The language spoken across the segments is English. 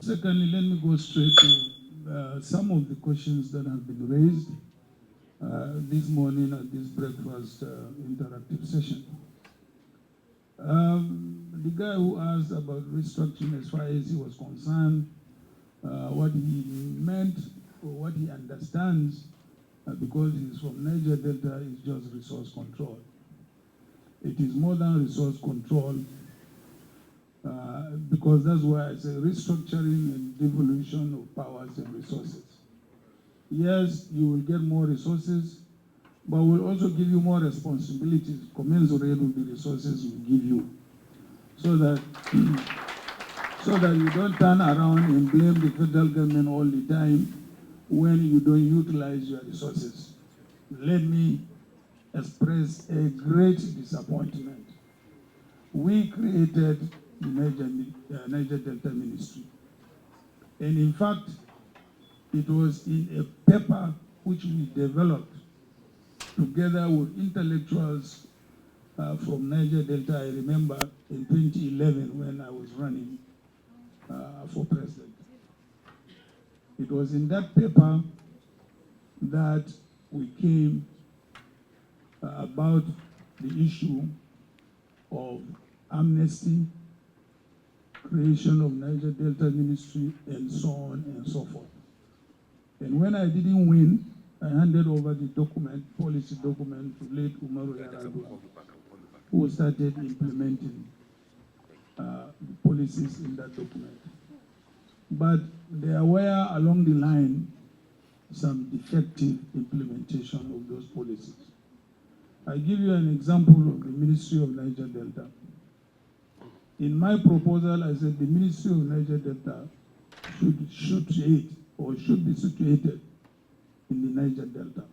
Secondly, let me go straight to some of the questions that have been raised this morning at this breakfast interactive session. The guy who asked about restructuring as far as he was concerned, what he meant or what he understands, because he's from Niger Delta, is just resource control. It is more than resource control, because that's why I say restructuring and devolution of powers and resources. Yes, you will get more resources, but we'll also give you more responsibilities commensurate with the resources we give you, so that you don't turn around and blame the federal government all the time when you don't utilize your resources. Let me express a great disappointment. We created the Niger Delta Ministry, and in fact, it was in a paper which we developed together with intellectuals from Niger Delta. I remember in 2011 when I was running for president. It was in that paper that we came about the issue of amnesty, creation of Niger Delta Ministry, and so on and so forth. And when I didn't win, I handed over the document, policy document, to late Umaru Yar'Adua, who started implementing the policies in that document. But there were, along the line, some defective implementation of those policies. I give you an example of the Ministry of Niger Delta. In my proposal, I said the Ministry of Niger Delta should be situated in the Niger Delta,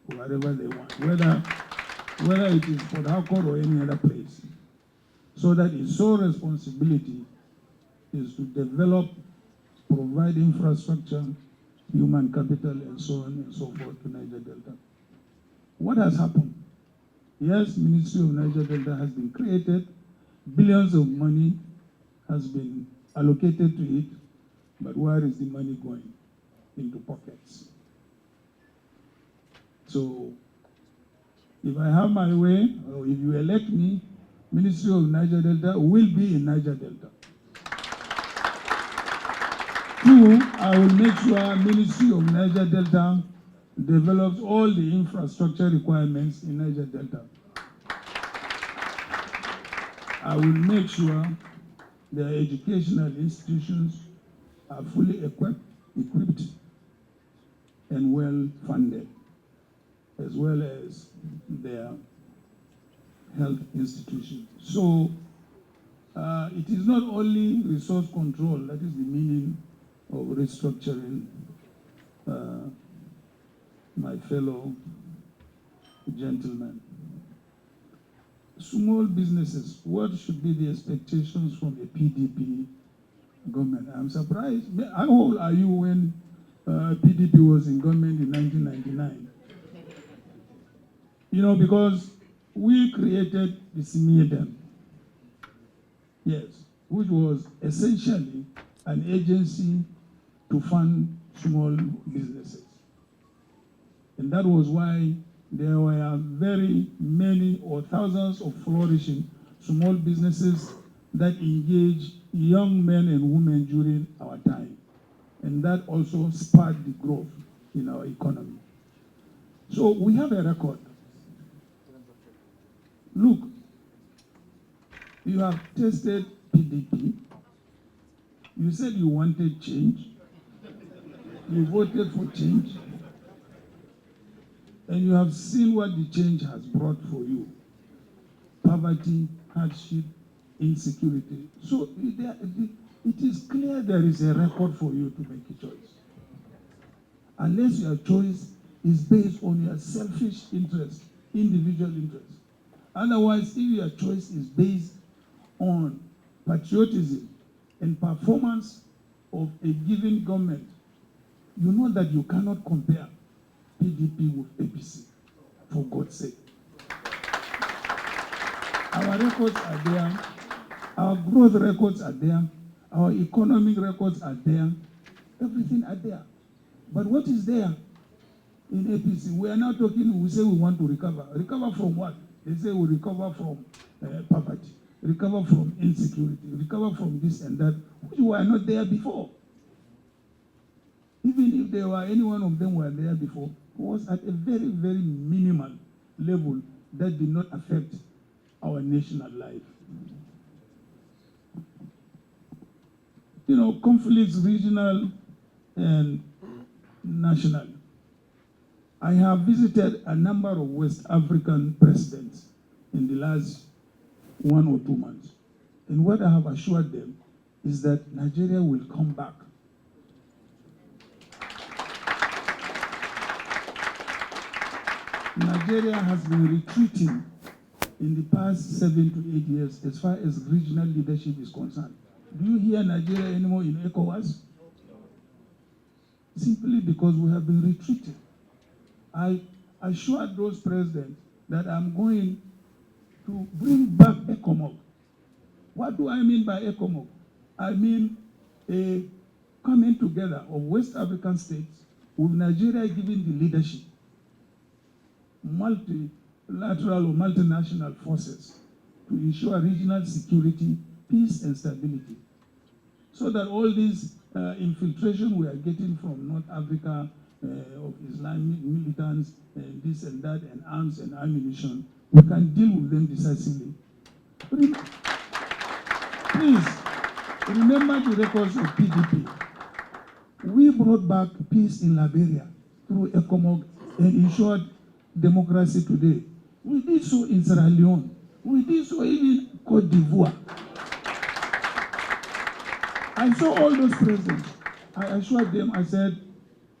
wherever they want, whether it is Port Harcourt or any other place, so that its sole responsibility is to develop, provide infrastructure, human capital, and so on and so forth to Niger Delta. What has happened? Yes, Ministry of Niger Delta has been created, billions of money has been allocated to it, but where is the money going? Into pockets. So, if I have my way, or if you elect me, Ministry of Niger Delta will be in Niger Delta. Two, I will make sure Ministry of Niger Delta develops all the infrastructure requirements in Niger Delta. I will make sure their educational institutions are fully equipped and well funded, as well as their health institutions. So it is not only resource control, that is the meaning of restructuring, my fellow gentlemen. Small businesses, what should be the expectations from a PDP government? I'm surprised. How old are you when PDP was in government in 1999? You know, because we created the SYMFONI, yes, which was essentially an agency to fund small businesses. And that was why there were very many or thousands of flourishing small businesses that engaged young men and women during our time. And that also spurred the growth in our economy. So we have a record. Look, you have tested PDP. You said you wanted change. You voted for change. And you have seen what the change has brought for you. Poverty, hardship, insecurity. So it is clear there is a record for you to make a choice. Unless your choice is based on your selfish interest, individual interest. Otherwise, if your choice is based on patriotism and performance of a given government, you know that you cannot compare PDP with APC, for God's sake. Our records are there, our growth records are there, Our economic records are there. Everything are there. But what is there in APC? We are now talking, we say we want to recover. Recover from what? They say we recover from poverty, recover from insecurity, recover from this and that, which were not there before. Even if there were any one of them were there before, it was at a very, very minimal level that did not affect our national life. You know, conflicts, regional and national. I have visited a number of West African presidents in the last 1 or 2 months. And what I have assured them is that Nigeria will come back. Nigeria has been retreating in the past 7 to 8 years as far as regional leadership is concerned. Do you hear Nigeria anymore in ECOWAS? Simply because we have been retreating. I assured those presidents that I'm going to bring back ECOMOG. What do I mean by ECOMOG? I mean a coming together of West African states with Nigeria giving the leadership, multilateral or multinational forces to ensure regional security, peace and stability. So that all this infiltration we are getting from North Africa of Islamic militants and this and that and arms and ammunition, we can deal with them decisively. Please, remember the records of PDP. We brought back peace in Liberia through ECOMOG and ensured democracy today. We did so in Sierra Leone. We did so even in Cote d'Ivoire. I saw all those presidents. I assured them, I said,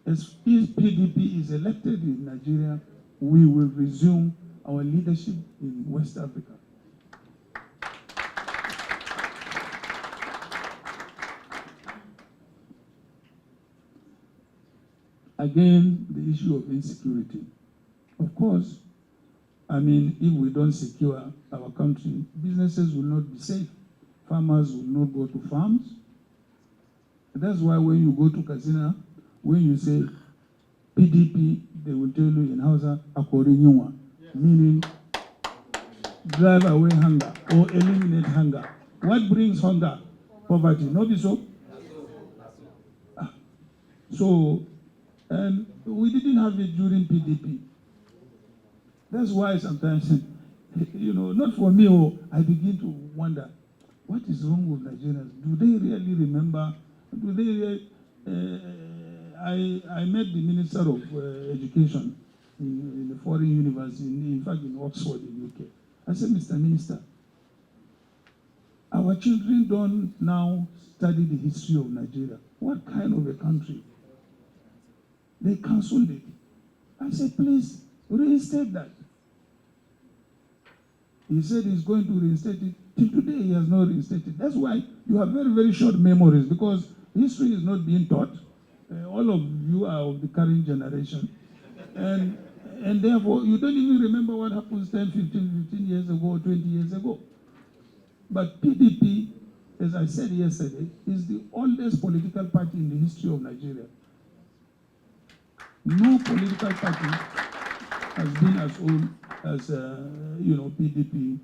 as PDP is elected in Nigeria, we will resume our leadership in West Africa. Again, the issue of insecurity. Of course, I mean, if we don't secure our country, businesses will not be safe. Farmers will not go to farms. That's why when you go to Kasina, when you say PDP, they will tell you in Hausa, Akorinywa, meaning drive away hunger or eliminate hunger. What brings hunger? Poverty. Not so? So, and we didn't have it during PDP. That's why sometimes, you know, not for me, I begin to wonder, what is wrong with Nigerians? Do they really remember? Do they really, I met the Minister of Education in the foreign university, in fact in Oxford in UK. I said, Mr. Minister, our children don't now study the history of Nigeria. What kind of a country? They cancelled it. I said, please reinstate that. He said he's going to reinstate it. Till today, he has not reinstated. That's why you have very, very short memories, because history is not being taught. All of you are of the current generation. And therefore, you don't even remember what happened 10, 15 years ago, 20 years ago. But PDP, as I said yesterday, is the oldest political party in the history of Nigeria. No political party has been as old as, PDP in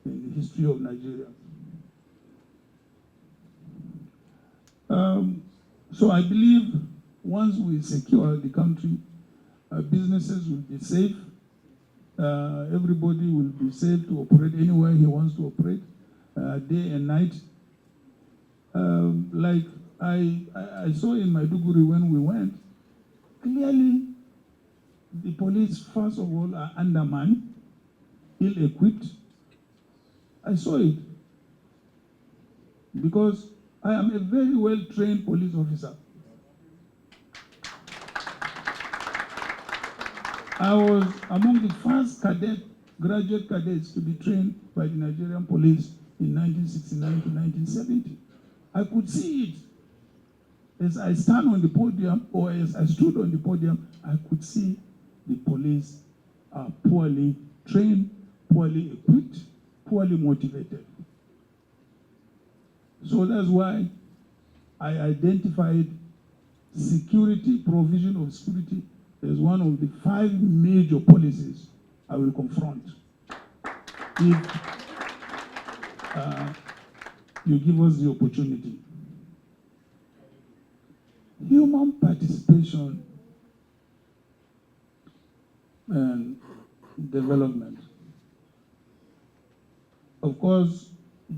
the history of Nigeria. So I believe once we secure the country, businesses will be safe. Everybody will be safe to operate anywhere he wants to operate, day and night. Like I saw in Maiduguri when we went, clearly the police, first of all, are undermanned, ill-equipped. I saw it because I am a very well-trained police officer. I was among the first graduate cadets to be trained by the Nigerian police in 1969 to 1970. I could see it. As I stand on the podium, or as I stood on the podium, I could see the police are poorly trained, poorly equipped, poorly motivated. So that's why I identified security, provision of security, as one of the 5 major policies I will confront if you give us the opportunity. Human participation and development. Of course,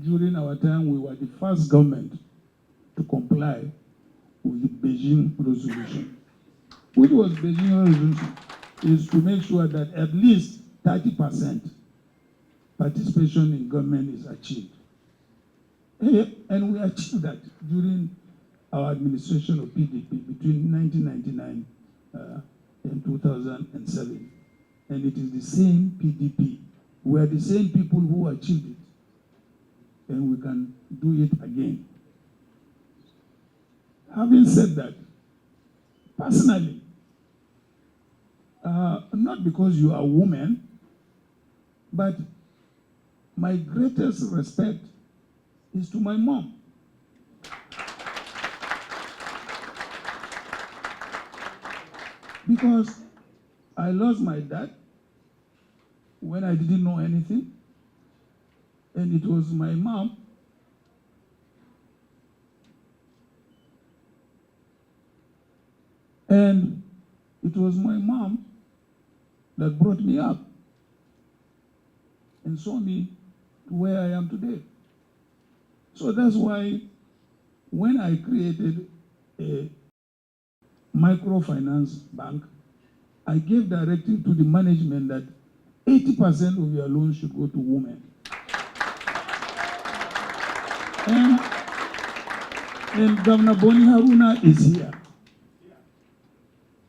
during our time, we were the first government to comply with the Beijing resolution. Which was Beijing resolution? Is to make sure that at least 30% participation in government is achieved. And we achieved that during our administration of PDP between 1999 and 2007. And it is the same PDP. We are the same people who achieved it. And we can do it again. Having said that, personally, not because you are a woman, but my greatest respect is to my mom. Because I lost my dad when I didn't know anything, and it was my mom and it was my mom that brought me up and saw me to where I am today. So that's why when I created a microfinance bank, I gave directive to the management that 80% of your loans should go to women. And Governor Boni Haruna is here.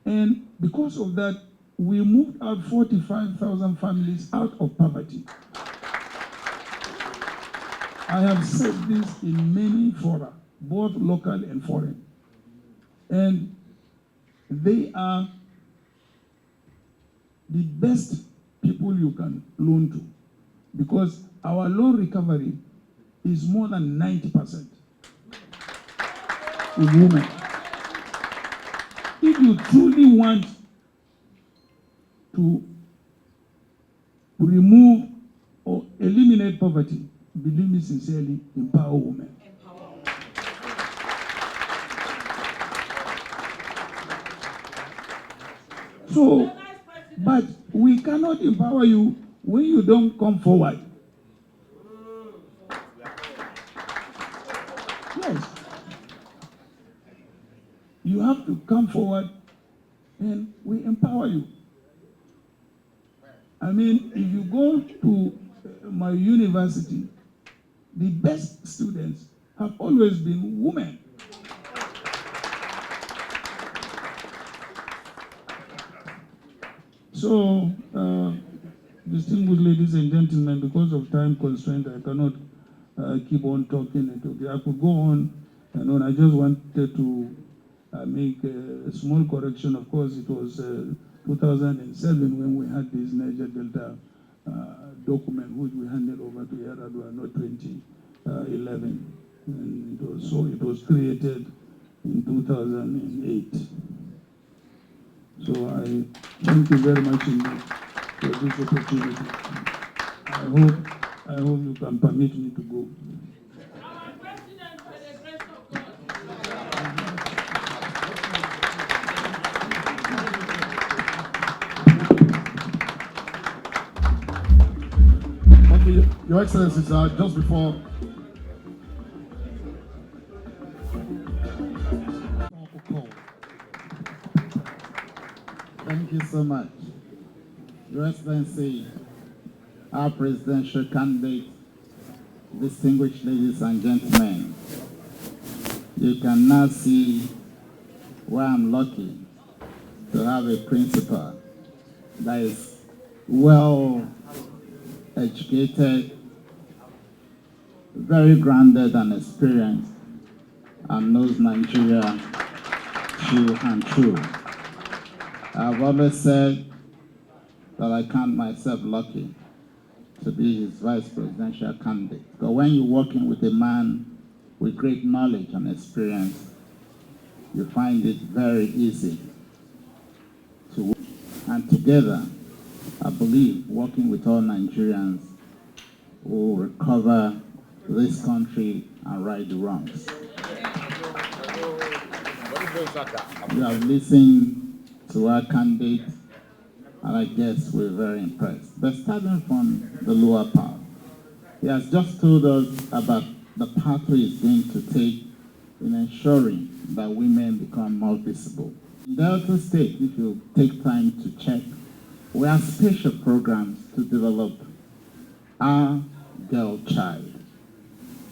And because of that, we moved out 45,000 families out of poverty. I have said this in many fora, both local and foreign. And they are the best people you can loan to, because our loan recovery is more than 90% with women. If you truly want to remove or eliminate poverty, believe me sincerely, empower women. So, but we cannot empower you when you don't come forward. Yes. You have to come forward and we empower you. I mean, if you go to my university, the best students have always been women. So, distinguished ladies and gentlemen, because of time constraint, I cannot keep on talking and talking. I could go on and on. I just wanted to make a small correction. Of course, it was 2007 when we had this Niger Delta document, which we handed over to Yaradua, not 2011. And it was created in 2008. So I thank you very much indeed for this opportunity. I hope you can permit me to go. Our President, by the grace of God. Okay, Your Excellencies, just before. Thank you so much. Your Excellency, our presidential candidate, distinguished ladies and gentlemen, you can now see why I'm lucky to have a principal that is well educated, very grounded and experienced, and knows Nigeria true and true. I've always said that I count myself lucky to be his vice presidential candidate. But when you're working with a man with great knowledge and experience, you find it very easy to work. And together, I believe, working with all Nigerians, will recover this country and right the wrongs. You have listened to our candidate, and I guess we're very impressed. But starting from the lower part, he has just told us about the pathway he's going to take in ensuring that women become more visible. In Delta State, if you take time to check, we have special programs to develop our girl child.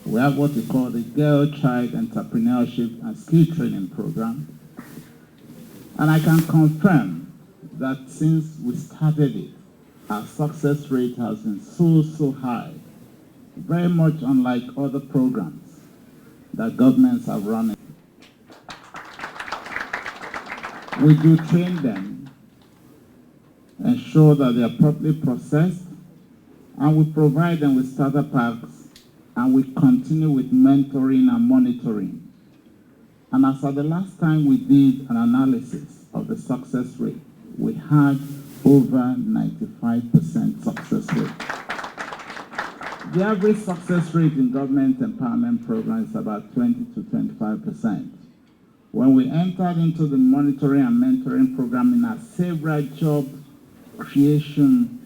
We have what we call the Girl Child Entrepreneurship and Skill Training Program. And I can confirm that since we started it, our success rate has been so high, very much unlike other programs that governments have run. We do train them, ensure that they are properly processed, and we provide them with starter packs, and we continue with mentoring and monitoring. And as at the last time we did an analysis of the success rate, we had over 95% success rate. The average success rate in government empowerment programs is about 20 to 25%. When we entered into the monitoring and mentoring program in our several job creation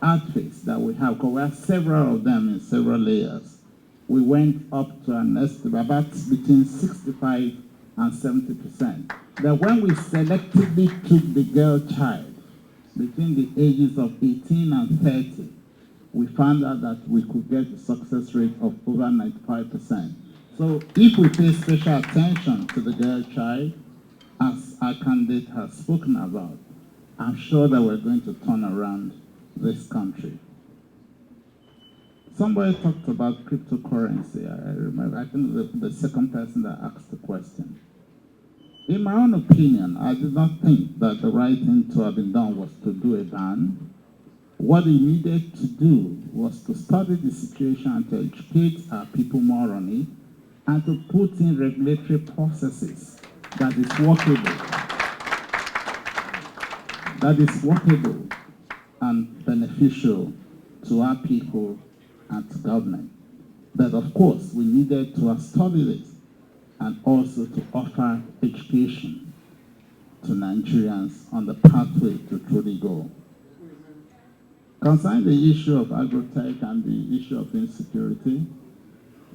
outfits that we have, because we have several of them in several layers, we went up to an estimate about between 65 and 70%. That when we selectively took the girl child between the ages of 18 and 30, we found out that we could get a success rate of over 95%. So if we pay special attention to the girl child, as our candidate has spoken about, I'm sure that we're going to turn around this country. Somebody talked about cryptocurrency. I remember, I think the second person that asked the question. In my own opinion, I did not think that the right thing to have been done was to do a ban. What we needed to do was to study the situation and to educate our people more on it, and to put in regulatory processes that is workable and beneficial to our people and to government. But of course, we needed to have studied it and also to offer education to Nigerians on the pathway to truly go. Concerning the issue of agrotech and the issue of insecurity,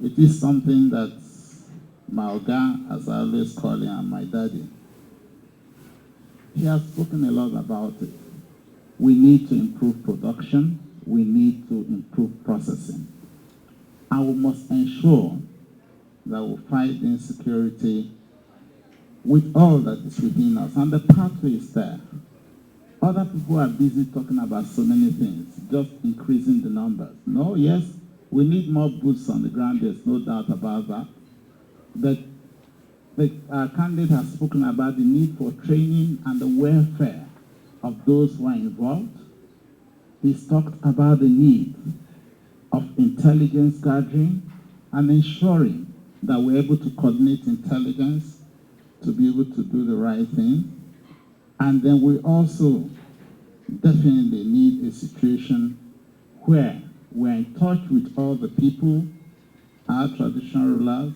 it is something that my Oga, as I always call him, and my daddy, he has spoken a lot about it. We need to improve production, we need to improve processing, and we must ensure that we fight insecurity with all that is within us, and the pathway is there. Other people are busy talking about so many things, just increasing the numbers. No, yes, we need more boots on the ground, there's no doubt about that. But our candidate has spoken about the need for training and the welfare of those who are involved. He's talked about the need of intelligence gathering and ensuring that we're able to coordinate intelligence to be able to do the right thing. And then we also definitely need a situation where we're in touch with all the people, our traditional rulers,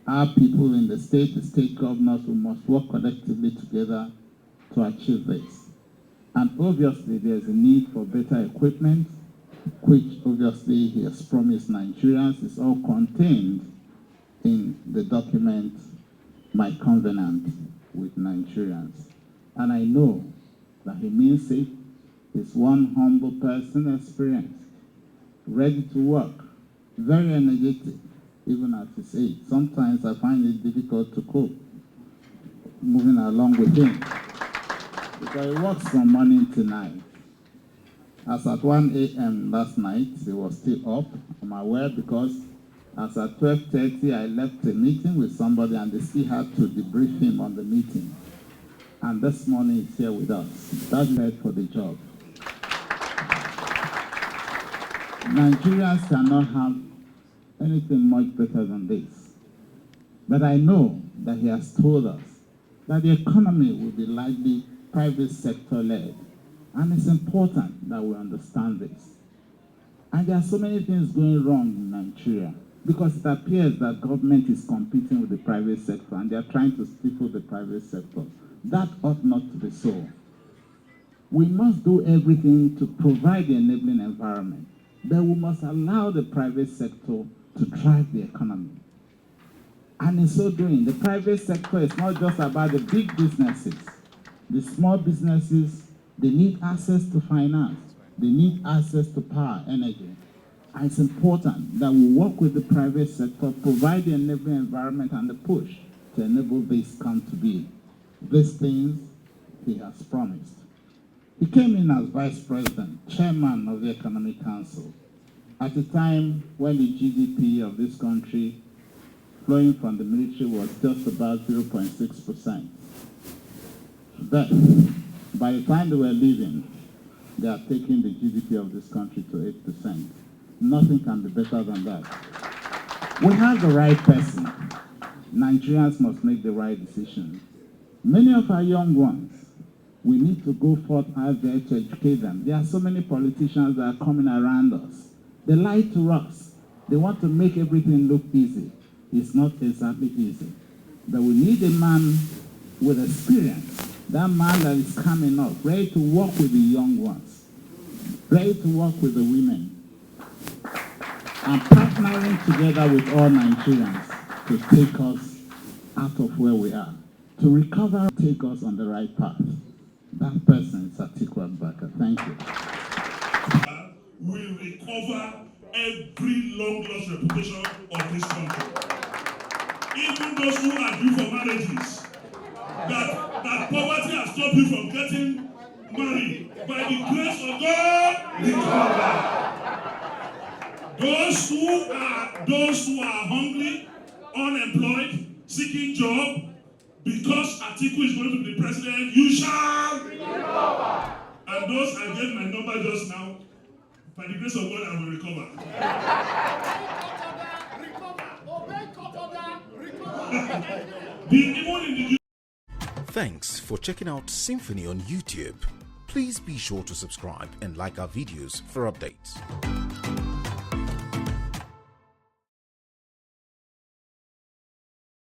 our people in the state governors who must work collectively together to achieve this. And obviously there's a need for better equipment, which obviously he has promised Nigerians. Is all contained in the document, My Covenant with Nigerians. And I know that he means it. He's one humble person, experienced, ready to work, very energetic, even at his age. Sometimes I find it difficult to cope moving along with him, because he works from morning to night. As at 1 a.m. last night, he was still up. I'm aware because as at 12:30, I left a meeting with somebody and they still had to debrief him on the meeting. And this morning he's here with us. That's right for the job. Nigerians cannot have anything much better than this. But I know that he has told us that the economy will be largely private sector led. And it's important that we understand this. And there are so many things going wrong in Nigeria because it appears that government is competing with the private sector and they are trying to stifle the private sector. That ought not to be so. We must do everything to provide the enabling environment, but we must allow the private sector to drive the economy. And in so doing, the private sector is not just about the big businesses. The small businesses, they need access to finance. They need access to power, energy. And it's important that we work with the private sector, provide the enabling environment and the push to enable this come to be. These things he has promised. He came in as vice president, chairman of the Economic Council, at a time when the GDP of this country flowing from the military was just about 0.6%. But by the time they were leaving, they are taking the GDP of this country to 8%. Nothing can be better than that. We have the right person. Nigerians must make the right decision. Many of our young ones, we need to go forth out there to educate them. There are so many politicians that are coming around us. They lie to us. They want to make everything look easy. It's not exactly easy. But we need a man with experience, that man that is calm enough, ready to work with the young ones, ready to work with the women, and partnering together with all Nigerians to take us out of where we are, to recover, take us on the right path. That person is Atiku Abubakar. Thank you. We recover every long-lost reputation of this country. Even those who are due for marriages, that poverty has stopped you from getting married. By the grace of God, recover. Those who are hungry, unemployed, seeking job, because Atiku is going to be president, you shall recover. And those I gave my number just now, by the grace of God, I will recover. Thanks for checking out SYMFONI on YouTube. Please be sure to subscribe and like our videos for updates.